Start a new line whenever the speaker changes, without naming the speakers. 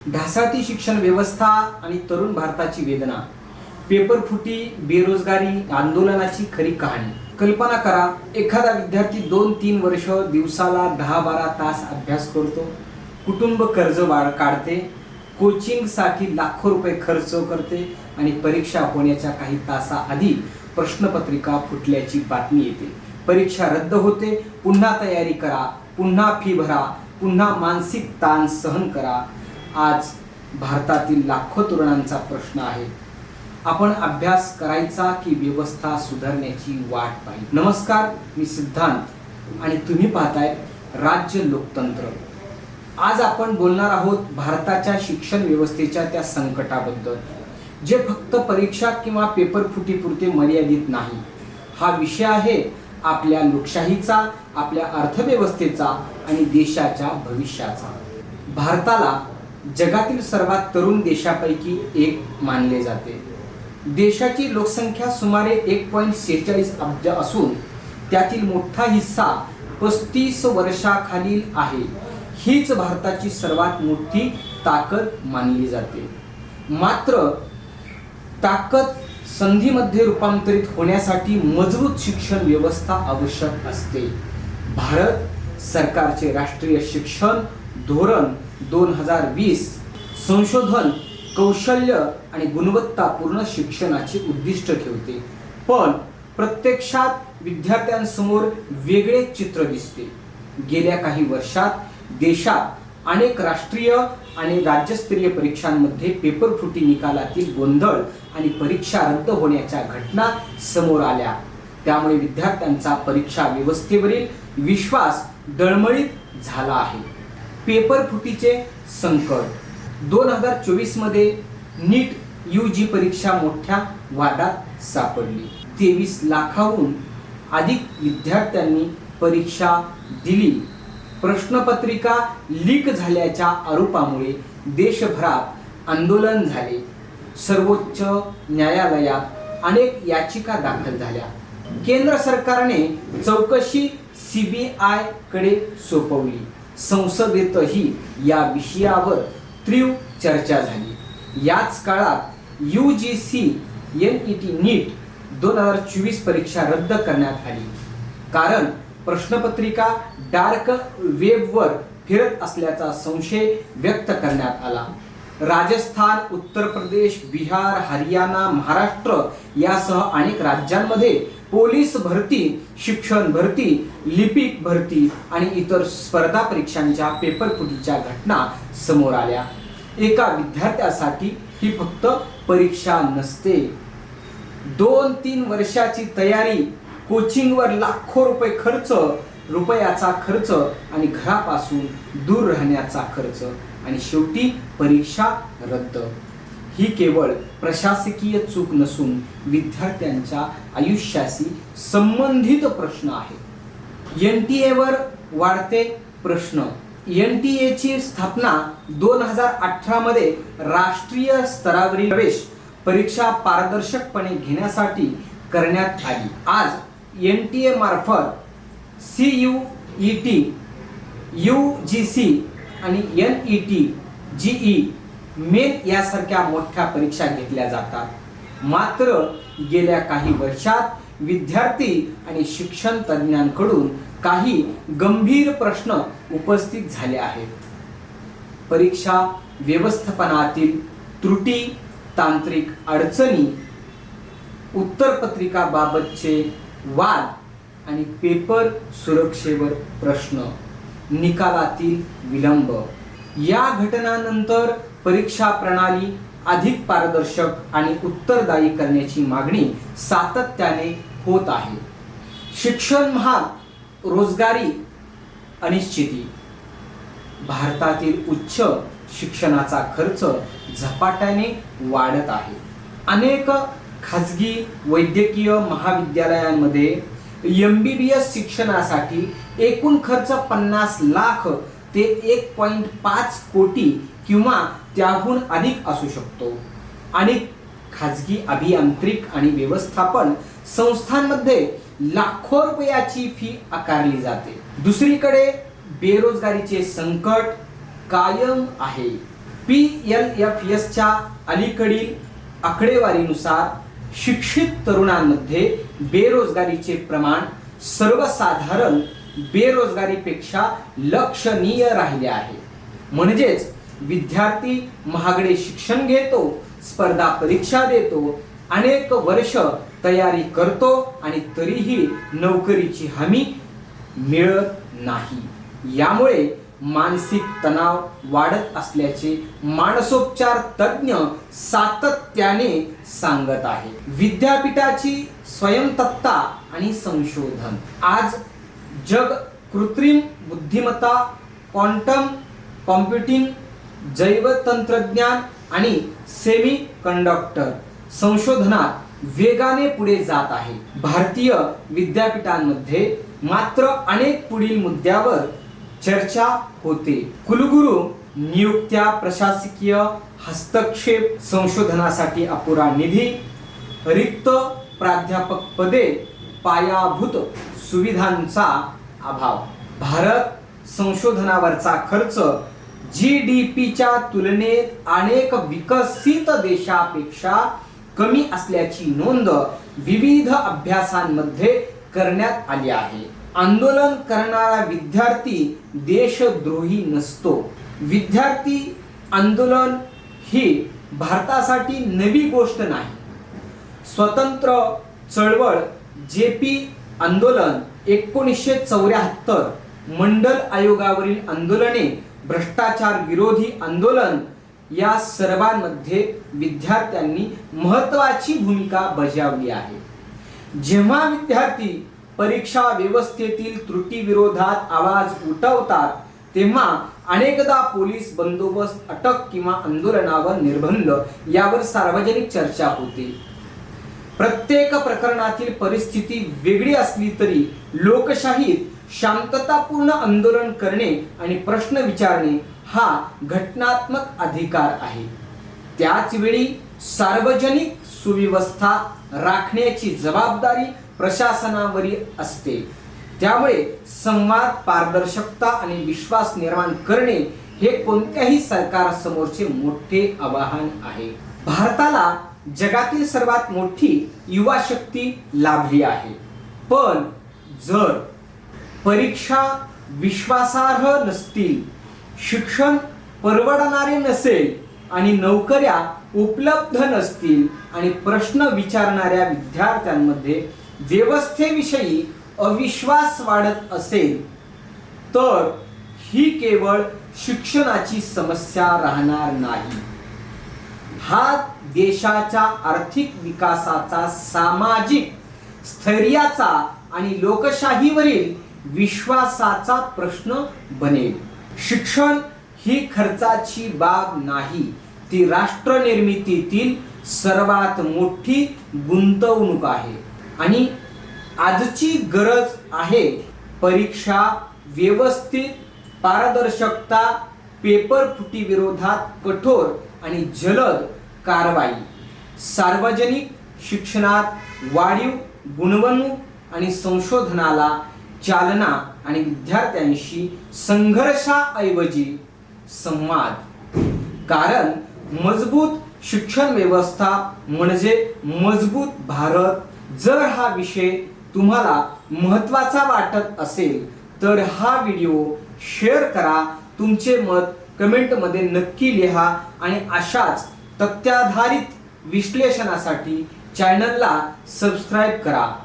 ढासाळती शिक्षण व्यवस्था आणि तरुण भारताची वेदना, पेपरफुटी, बेरोजगारी आंदोलनाची खरी कहाणी. कल्पना करा, एखादा विद्यार्थी 2-3 वर्ष दिवसाला 10-12 तास अभ्यास करतो, कुटुंब कर्ज काढते, कोचिंगसाठी लाखो रुपये खर्च करते आणि परीक्षा होण्याच्या काही तासाआधी प्रश्नपत्रिका फुटल्याची बातमी येते. परीक्षा रद्द होते, पुन्हा तयारी करा, पुन्हा फी भरा, पुन्हा मानसिक ताण सहन करा. आज भारतातील लाखो तरुणांचा प्रश्न आहे, आपण अभ्यास करायचा की व्यवस्था सुधारण्याची वाट पाहिजे. नमस्कार, मी सिद्धांत आणि तुम्ही पाहताय राज्य लोकतंत्र. आज आपण बोलणार आहोत भारताच्या शिक्षण व्यवस्थेच्या त्या संकटाबद्दल, जे फक्त परीक्षा किंवा पेपरफुटीपुरते मर्यादित नाही. हा विषय आहे आपल्या लोकशाहीचा, आपल्या अर्थव्यवस्थेचा आणि देशाच्या भविष्याचा. भारताला जगातील सर्वात तरुण देशापैकी एक मानले जाते. देशाची लोकसंख्या सुमारे 1.46 अब्ज असून त्यातील मोठा हिस्सा 35 वर्षाखालील आहे. हीच भारताची सर्वात मोठी ताकद मानली जाते. मात्र ताकद संधीमध्ये रूपांतरित होण्यासाठी मजबूत शिक्षण व्यवस्था आवश्यक असते. भारत सरकारचे राष्ट्रीय शिक्षण धोरण 2020 संशोधन, कौशल्य आणि गुणवत्तापूर्ण शिक्षणाचे उद्दिष्ट ठेवते, पण प्रत्यक्षात विद्यार्थ्यांसमोर वेगळे चित्र दिसते. गेल्या काही वर्षात देशात अनेक राष्ट्रीय आणि राज्यस्तरीय परीक्षांमध्ये पेपरफुटी, निकालातील गोंधळ आणि परीक्षा रद्द होण्याच्या घटना समोर आल्या. त्यामुळे विद्यार्थ्यांचा परीक्षा व्यवस्थेवरील विश्वास डळमळीत झाला आहे. पेपरफुटीचे संकट. 2024 मध्ये नीट UG परीक्षा मोठ्या वादात सापडली. 23 लाखाहून अधिक विद्यार्थ्यांनी परीक्षा दिली. प्रश्नपत्रिका लीक झाल्याच्या आरोपामुळे देशभरात आंदोलन झाले. सर्वोच्च न्यायालयात अनेक याचिका दाखल झाल्या. केंद्र सरकारने चौकशी CBI कडे सोपवली. संसदेतही या विषयावर तीव्र चर्चा झाली. याच काळात UGC NET नीट 2024 परीक्षा रद्द करण्यात आली, कारण प्रश्नपत्रिका डार्क वेबवर फिरत असल्याचा संशय व्यक्त करण्यात आला. राजस्थान, उत्तर प्रदेश, बिहार, हरियाणा, महाराष्ट्र यासह अनेक राज्यांमध्ये पोलीस भरती, शिक्षण भरती, लिपिक भरती आणि इतर स्पर्धा परीक्षांच्या पेपरफुटीच्या घटना समोर आल्या. एका विद्यार्थ्यासाठी ही फक्त परीक्षा नसते. 2-3 वर्षाची तयारी, कोचिंगवर लाखो रुपयाचा खर्च आणि घरापासून दूर राहण्याचा खर्च आणि शेवटी परीक्षा रद्द. ही केवळ प्रशासकीय चूक नसून विद्यार्थ्यांच्या आयुष्याशी संबंधित प्रश्न आहे. NTA वर वाढते प्रश्न. NTA ची स्थापना 2018 मध्ये राष्ट्रीय स्तरावरील प्रवेश परीक्षा पारदर्शकपणे घेण्यासाठी करण्यात आली. आज NTA मार्फत CUET, UGC आणि NET, GE, मेन यासारख्या मोठ्या परीक्षा घेतल्या जातात. मात्र गेल्या काही वर्षात विद्यार्थी आणि शिक्षण तज्ज्ञांकडून काही गंभीर प्रश्न उपस्थित झाले आहेत. परीक्षा व्यवस्थापनातील त्रुटी, तांत्रिक अडचणी, उत्तरपत्रिकाबाबतचे वाद आणि पेपर सुरक्षेवर प्रश्न, निकालातील विलंब. या घटनांनंतर परीक्षा प्रणाली अधिक पारदर्शक आणि उत्तरदायी करण्याची मागणी सातत्याने होत आहे. शिक्षण महाग, रोजगारी अनिश्चिती. भारतातील उच्च शिक्षणाचा खर्च झपाट्याने वाढत आहे. अनेक खाजगी वैद्यकीय महाविद्यालयांमध्ये MBBS शिक्षणासाठी एकूण खर्च 50 लाख ते 1.5 कोटी किंवा त्याहून अधिक असू शकतो. अनेक खाजगी अभियांत्रिक आणि व्यवस्थापन संस्थांमध्ये लाखो रुपयाची फी आकारली जाते. दुसरीकडे बेरोजगारीचे संकट कायम आहे. PLFSच्या अलीकडील आकडेवारीनुसार शिक्षित तरुणांमध्ये बेरोजगारीचे प्रमाण सर्वसाधारण बेरोजगारीपेक्षा लक्षणीय राहिले आहे. म्हणजेच विद्यार्थी महागडे शिक्षण घेतो, स्पर्धा परीक्षा देतो, अनेक वर्ष तयारी करतो आणि तरीही नोकरीची हमी मिळत नाही. यामुळे मानसिक तणाव वाढत असल्याचे मानसोपचार तज्ञ सातत्याने सांगत आहे. विद्यापीठाची स्वयंतत्ता आणि संशोधन. आज जग कृत्रिम बुद्धिमत्ता, क्वांटम कॉम्प्युटिंग, जैवतंत्रज्ञान आणि सेमी कंडक्टर संशोधनात वेगाने पुढे जात आहे. भारतीय विद्यापीठांमध्ये मात्र अनेक पुढील मुद्द्यावर चर्चा होते. कुलगुरू नियुक्त्या, प्रशासकीय हस्तक्षेप, संशोधनासाठी अपुरा निधी, रिक्त प्राध्यापक पदे, पायाभूत सुविधांचा अभाव. भारत संशोधनावरचा खर्च GDPच्या तुलनेत अनेक विकसित देशापेक्षा कमी असल्याची नोंद विविध अभ्यासांमध्ये करण्यात आली आहे. आंदोलन करणारा विद्यार्थी देशद्रोही नसतो. विद्यार्थी आंदोलन ही भारतासाठी नवी गोष्ट नाही. स्वतंत्र चळवळ, JP आंदोलन, 1974 मंडल आयोगावरील आंदोलने, भ्रष्टाचार विरोधी आंदोलन या सर्वांमध्ये विद्यार्थ्यांनी महत्त्वाची भूमिका बजावली आहे. जेव्हा विद्यार्थी परीक्षा व्यवस्थेतील त्रुटी विरोधात आवाज उठवतात तेव्हा अनेकदा पोलीस बंदोबस्त, अटक किंवा आंदोलनावर निर्बंध यावर सार्वजनिक चर्चा होते. प्रत्येक प्रकरणातील परिस्थिती वेगळी असली तरी लोकशाहीत शांततापूर्ण आंदोलन करणे आणि प्रश्न विचारणे हा घटनात्मक अधिकार आहे. त्याच वेळी सार्वजनिक सुव्यवस्था राखण्याची जबाबदारी प्रशासनावरील असते. त्यामुळे संवाद, पारदर्शकता आणि विश्वास निर्माण करणे हे कोणत्याही सरकारसमोरचे मोठे आव्हान आहे. भारताला जगातील सर्वात मोठी युवा शक्ती लाभली आहे. पण जर परीक्षा विश्वासार्ह नसतील, शिक्षण परवडणारे नसेल आणि नोकऱ्या उपलब्ध नसतील आणि प्रश्न विचारणाऱ्या विद्यार्थ्यांमध्ये व्यवस्थेविषयी अविश्वास वाढत असेल तर ही केवळ शिक्षणाची समस्या राहणार नाही. हा देशाच्या आर्थिक विकासाचा, सामाजिक स्थैर्याचा आणि लोकशाहीवरील विश्वासाचा प्रश्न बनेल. शिक्षण ही खर्चाची बाब नाही, ती राष्ट्र निर्मितीतील सर्वात मोठी गुंतवणूक आहे. आणि आजची गरज आहे परीक्षा व्यवस्थित, पारदर्शकता, पेपर फुटी विरोधात कठोर आणि जलद कारवाई, सार्वजनिक शिक्षणात वाढीव गुणवणूक आणि संशोधनाला चालना आणि विद्यार्थ्यांशी संघर्षाऐवजी संवाद. कारण मजबूत शिक्षण व्यवस्था म्हणजे मजबूत भारत. जर हा विषय तुम्हाला महत्त्वाचा वाटत असेल तर हा व्हिडिओ शेअर करा, तुमचे मत कमेंटमध्ये नक्की लिहा आणि अशाच तथ्याधारित विश्लेषणासाठी चॅनलला सबस्क्राईब करा.